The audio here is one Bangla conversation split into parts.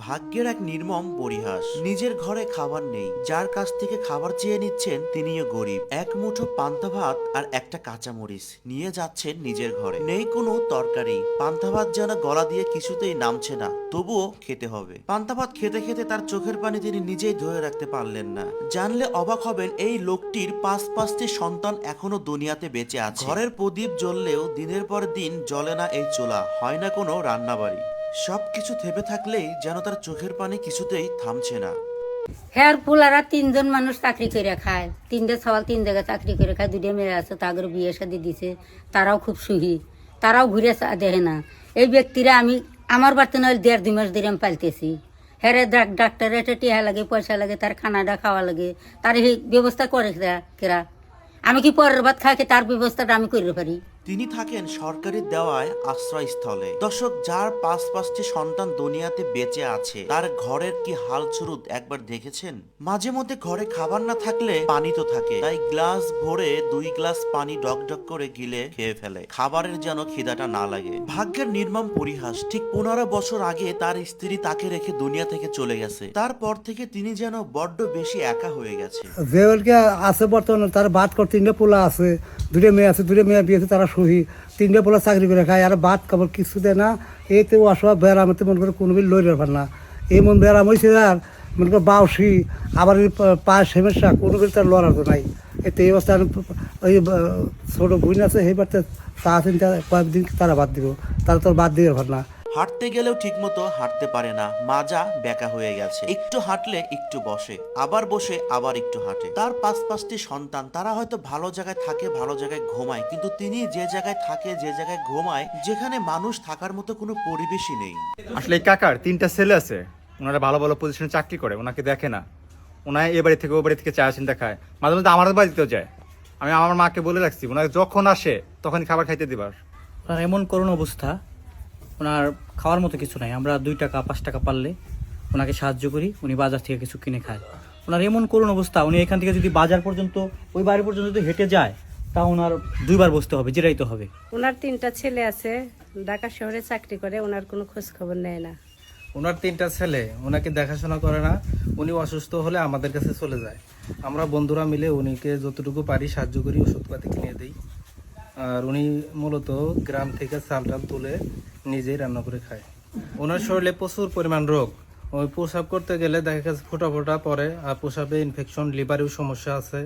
ভাগ্যের এক নির্মম পরিহাস। নিজের ঘরে খাবার নেই, যার কাছ থেকে খাবার চেয়ে নিচ্ছেন তিনিও গরিব। এক মুঠো পান্তা ভাত আর একটা কাঁচামরিচ নিয়ে যাচ্ছেন নিজের ঘরে। নেই কোনো তরকারি, পান্তা ভাত যেন গলা দিয়ে কিছুতেই নামছে না, তবুও খেতে হবে। পান্তা ভাত খেতে খেতে তার চোখের পানি তিনি নিজেই ধরে রাখতে পারলেন না। জানলে অবাক হবেন, এই লোকটির পাঁচটি সন্তান এখনো দুনিয়াতে বেঁচে আছে। ঘরের প্রদীপ জ্বললেও দিনের পর দিন জ্বলে না এই চুলা, হয় না কোনো রান্নাবাড়ি। সবকিছু থেমে থাকলেই যেন তার চোখের পানি কিছুতেই থামছে না। হ্যার পুলারা তিনজন মানুষ চাকরি করে খায়, তিনটে সওয়াল তিন জায়গায় চাকরি করে খায়, দুটো মেয়ে আছে, তাদের বিয়ে শাদি দিছে, তারাও খুব সুখী, তারাও ঘুরে দেখে না। এই ব্যক্তিরা আমি আমার বাড়িতে নয় 1.5-2 মাস ধরে আমি পালতেছি। হ্যারে ডাক্তার এটা টিহা লাগে, পয়সা লাগে, তার খানাটা খাওয়া লাগে, তার এই ব্যবস্থা করে কেরা। আমি কি পরের ভাত খাকে তার ব্যবস্থাটা আমি করে পারি? তিনি থাকেন সরকারি দেওয়ায় আশ্রয়স্থলে। দর্শক, যার পাঁচটি সন্তান দুনিয়াতে বেঁচে আছে, তার ঘরের কি হাল ছুরুত একবার দেখেছেন? মাঝে মধ্যে ঘরে খাবার না থাকলে পানি তো থাকে, তাই গ্লাস ভরে 2 গ্লাস পানি ডক করে গিলে খেয়ে ফেলে, খাবারের যেন খিদাটা না লাগে। ভাগ্যের নির্মম পরিহাস। ঠিক 15 বছর আগে তার স্ত্রী তাকে রেখে দুনিয়া থেকে চলে গেছে। তারপর থেকে তিনি যেন বড্ড বেশি একা হয়ে গেছে। যে আছে বর্তমানে তার ভাত করে 3টে পোলা আছে, 2টে মেয়ে আছে, 2টে মেয়ে বিয়েছে, তারা সহি 3টে পোলা চাকরি করে খায়, আর ভাত খাবার কিছু দেয় না। এতে অসহায় বেড়ামতে মনে করে কোনো বিল লইতে পার না। এই মন বেড়াম হয়েছে আর মনে করে বাউসি, আবার পায়ের সমস্যা, কোনো বিল তার লড়ার তো নাই। এতে এই অবস্থা ওই ছোটো বোন আছে, সেই বাড়িতে তা চিন্তা কয়েকদিন তারা বাদ দিব, তারা তোর বাদ দিয়ে পার না। হাঁটতে গেলেও ঠিকমতো হাঁটতে পারে না, মাজা বেঁকা হয়ে গেছে। একটু হাঁটলে একটু বসে, আবার বসে আবার একটু হাঁটে। তার পাঁচটি সন্তান, তারা হয়তো ভালো জায়গায় থাকে, ভালো জায়গায় ঘুমায়, কিন্তু তিনি যে জায়গায় থাকে, যে জায়গায় ঘুমায়, যেখানে মানুষ থাকার মতো কোনো পরিবেশই নেই। আসলে এই কাকার 3টা ছেলে আছে, ওনারা ভালো ভালো পজিশনে চাকরি করে, ওনাকে দেখে না। ওনারা এ বাড়ি থেকে ও বাড়ি থেকে চা চিন্তা খায়, মাঝে মধ্যে আমাদের বাড়িতেও যায়। আমি আমার মাকে বলে রাখছি, ওনাকে যখন আসে তখন খাবার খাইতে দিবার। ওনার এমন করুণ অবস্থা, ওনার খাওয়ার মতো কিছু নাই। আমরা 2 টাকা 5 টাকা পারলে ওনাকে সাহায্য করি, উনি বাজার থেকে কিছু কিনে খায়। ওনার এমন করুণ অবস্থা, উনি এখান থেকে যদি বাজার পর্যন্ত, ওই বাড়ি পর্যন্ত যদি হেঁটে যায়, তা ওনার 2 বার বসতে হবে, যেটাই তো হবে। ওনার 3টা ছেলে আছে, ঢাকা শহরে চাকরি করে, ওনার কোনো খোঁজ খবর নেয় না। ওনার 3টা ছেলে, ওনাকে দেখাশোনা করে না। উনি অসুস্থ হলে আমাদের কাছে চলে যায়, আমরা বন্ধুরা মিলে উনিকে যতটুকু পারি সাহায্য করি, ওষুধপাতি কিনে দিই। আর উনি মূলত গ্রাম থেকে চাল টাল তুলে নিজেই রান্না করে খায়। ওনার শরীরে প্রচুর পরিমাণ রোগ, ওই প্রসাব করতে গেলে দেখা গেছে ফোটা ফোটা পড়ে, আর প্রসাবে ইনফেকশন, লিভারেও সমস্যা আছে।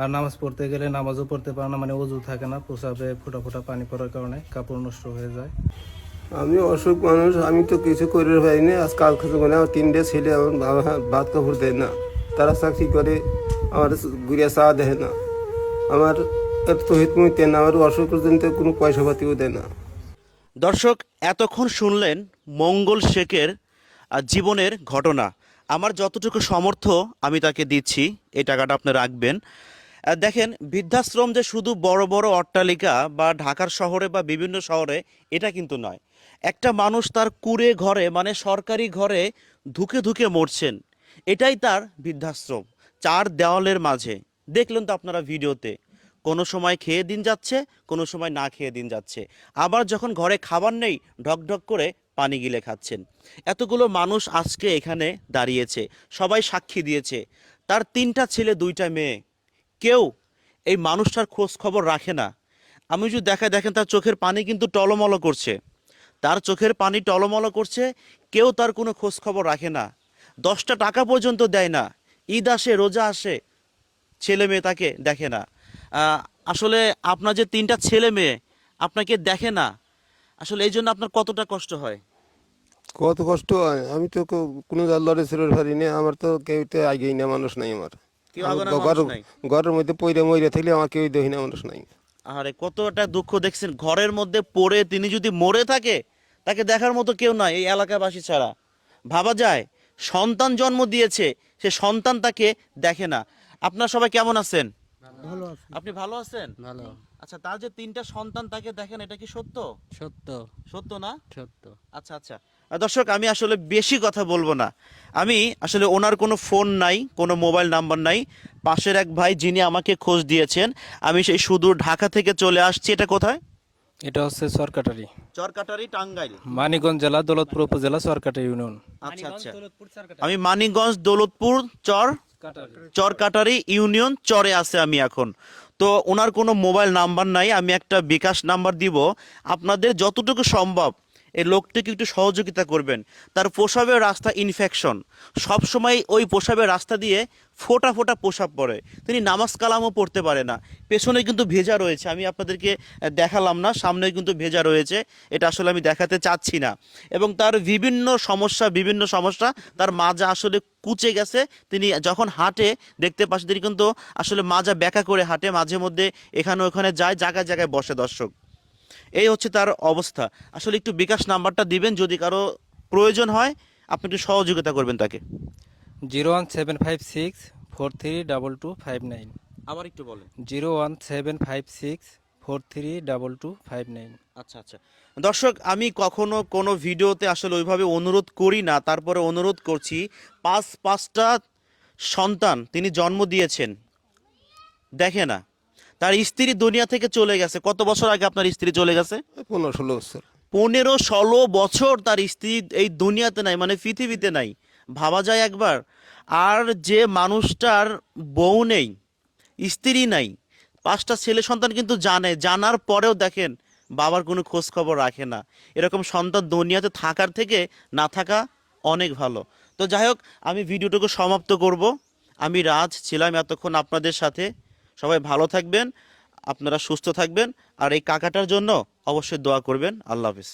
আর নামাজ পড়তে গেলে নামাজও পড়তে পারে না, মানে অজু থাকে না, প্রসাবে ফোটা ফোটা পানি পড়ার কারণে কাপড় নষ্ট হয়ে যায়। আমি অসুখ মানুষ, আমি তো কিছু করে পারিনি। আজ কাল কিছু করে আমার 3টে ছেলে আমার ভাত কাপড় দেয় না, তারা চাকরি করে, আমার গুড়িয়া চা দেয় না, আমার তো হিত মুইতে না, আমার অসুখ পর্যন্ত কোনো পয়সা পাতিও দেয় না। দর্শক, এতক্ষণ শুনলেন মঙ্গল শেখের জীবনের ঘটনা। আমার যতটুকু সামর্থ্য আমি তাকে দিচ্ছি, এই টাকাটা আপনি রাখবেন। দেখেন, বৃদ্ধাশ্রম যে শুধু বড় বড় অট্টালিকা বা ঢাকার শহরে বা বিভিন্ন শহরে, এটা কিন্তু নয়। একটা মানুষ তার কুঁড়ে ঘরে, মানে সরকারি ঘরে ধুকে ধুকে মরছেন, এটাই তার বৃদ্ধাশ্রম। 4 দেওয়ালের মাঝে। দেখলেন তো আপনারা ভিডিওতে, কোনো সময় খেয়ে দিন যাচ্ছে, কোনো সময় না খেয়ে দিন যাচ্ছে, আবার যখন ঘরে খাবার নেই ঢক করে পানি গিলে খাচ্ছেন। এতগুলো মানুষ আজকে এখানে দাঁড়িয়েছে, সবাই সাক্ষী দিয়েছে। তার 3টা ছেলে 2টা মেয়ে, কেউ এই মানুষটার খোঁজ খবর রাখে না। আমি যদি দেখেন তার চোখের পানি কিন্তু টলমল করছে, তার চোখের পানি টলমল করছে। কেউ তার কোনো খোঁজ খবর রাখে না, 10টা টাকা পর্যন্ত দেয় না। ঈদ আসে, রোজা আসে, ছেলে মেয়ে তাকে দেখে না। আসলে আপনার যে 3টা ছেলে মেয়ে আপনাকে দেখে না, আসলে এই জন্য আপনার কতটা কষ্ট হয়? কত কষ্ট হয়, আমি তো কোনো লড়ে ছেড়ে পারিনি। আমার তো কেউ তো আগেই না, মানুষ নাই আমার। কেউ আগানোর মানুষ নাই। ঘরের মধ্যে পইরে মইরে থাকলে আমার কেউ দেখি না, মানুষ নাই। আরে কতটা দুঃখ দেখছেন, ঘরের মধ্যে পড়ে তিনি যদি মরে থাকে, তাকে দেখার মতো কেউ নাই এই এলাকাবাসী ছাড়া। ভাবা যায়, সন্তান জন্ম দিয়েছে, সে সন্তান তাকে দেখে না। আপনারা সবাই কেমন আছেন? আপনি ভালো আছেন? ভালো। আচ্ছা, তার যে 3টা সন্তান তাকে দেখেন, এটা কি সত্য? সত্য। সত্য না? সত্য। আচ্ছা আচ্ছা। দর্শক, আমি আসলে বেশি কথা বলবো না। আমি আসলে ওনার কোনো ফোন নাই, কোনো মোবাইল নাম্বার নাই। পাশের এক ভাই যিনি আমাকে খোঁজ দিয়েছেন, আমি সেই সুদূর ঢাকা থেকে চলে আসছি। এটা কোথায়? এটা হচ্ছে সরকাটারি, চরকাটারি, টাঙ্গাইল। মানিকগঞ্জ জেলা, দৌলতপুর উপজেলা, সরকাটারি ইউনিয়ন। আচ্ছা আচ্ছা, আমি মানিকগঞ্জ দৌলতপুর চরকাটারি ইউনিয়ন চরে আছে আমি এখন। তো ওনার কোনো মোবাইল নাম্বার নাই, আমি একটা বিকাশ নাম্বার দিব। আপনাদের যতটুকু সম্ভব এই লোকটিকে একটু সহযোগিতা করবেন। তার প্রসাবের রাস্তা ইনফেকশন, সবসময় ওই প্রসাবের রাস্তা দিয়ে ফোঁটা ফোঁটা প্রসাব পড়ে, তিনি নামাজ কালামও পড়তে পারে না। পেছনে কিন্তু ভেজা রয়েছে, আমি আপনাদেরকে দেখালাম না, সামনে কিন্তু ভেজা রয়েছে, এটা আসলে আমি দেখাতে চাচ্ছি না। এবং তার বিভিন্ন সমস্যা, তার মাজা আসলে কুচে গেছে। তিনি যখন হাঁটে দেখতে পাচ্ছেন, তিনি কিন্তু আসলে মাজা ব্যাকা করে হাঁটে, মাঝে মধ্যে এখানে ওখানে যায়, জায়গায় জায়গায় বসে। দর্শক, এই হচ্ছে তার অবস্থা। আসলে একটু বিকাশ নাম্বারটা দিবেন, যদি কারো প্রয়োজন হয় আপনি একটু সহযোগিতা করবেন তাকে। 01756432259। আবার একটু বলেন। 01756432259। আচ্ছা আচ্ছা দর্শক, আমি কখনো কোনো ভিডিওতে আসলে ওইভাবে অনুরোধ করি না, তারপরে অনুরোধ করছি। পাঁচটা সন্তান তিনি জন্ম দিয়েছেন, দেখে না। তার স্ত্রী দুনিয়া থেকে চলে গেছে। কত বছর আগে আপনার স্ত্রী চলে গেছে? 15-16 বছর। 15-16 বছর তার স্ত্রী এই দুনিয়াতে নাই, মানে পৃথিবীতে নাই। ভাবা যায় একবার। আর যে মানুষটার বউ নেই, স্ত্রী নাই, 5টা ছেলে সন্তান কিন্তু জানার পরেও দেখেন বাবার কোনো খোঁজ খবর রাখে না। এরকম সন্তান দুনিয়াতে থাকার থেকে না থাকা অনেক ভালো। তো যাই হোক, আমি ভিডিওটুকু সমাপ্ত করব। আমি রাজ ছিলাম এতক্ষণ আপনাদের সাথে। সবাই ভালো থাকবেন, আপনারা সুস্থ থাকবেন, আর এই কাকাটার জন্য অবশ্যই দোয়া করবেন। আল্লাহ হাফিজ।